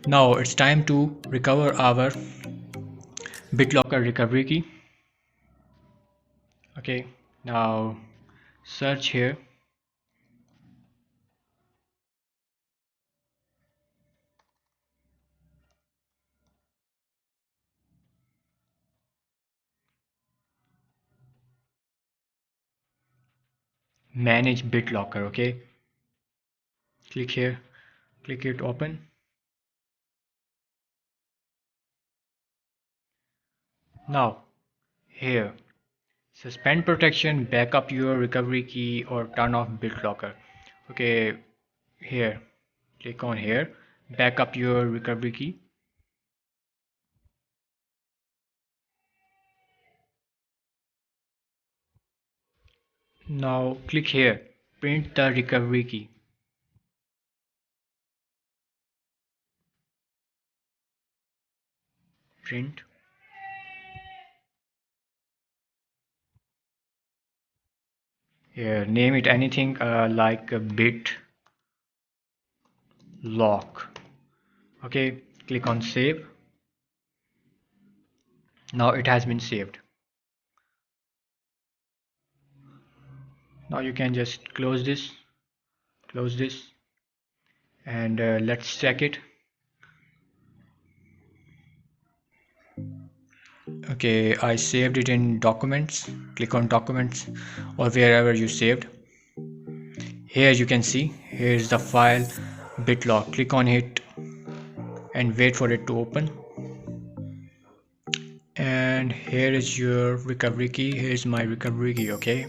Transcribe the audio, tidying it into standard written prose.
Now it's time to recover our BitLocker recovery key. Okay, now search here. Manage Bitlocker. Okay, click here, click it open. Now here, suspend protection, backup your recovery key, or turn off BitLocker. Okay, here, click on here, backup your recovery key. Now click here, print the recovery key. Print. Here, name it anything like a bit lock. Okay, click on save. Now it has been saved. Now you can just close this, and let's check it. Okay, I saved it in documents. Click on documents or wherever you saved. Here you can see, here's the file BitLock. Click on it and wait for it to open. And here is your recovery key. Here's my recovery key. Okay,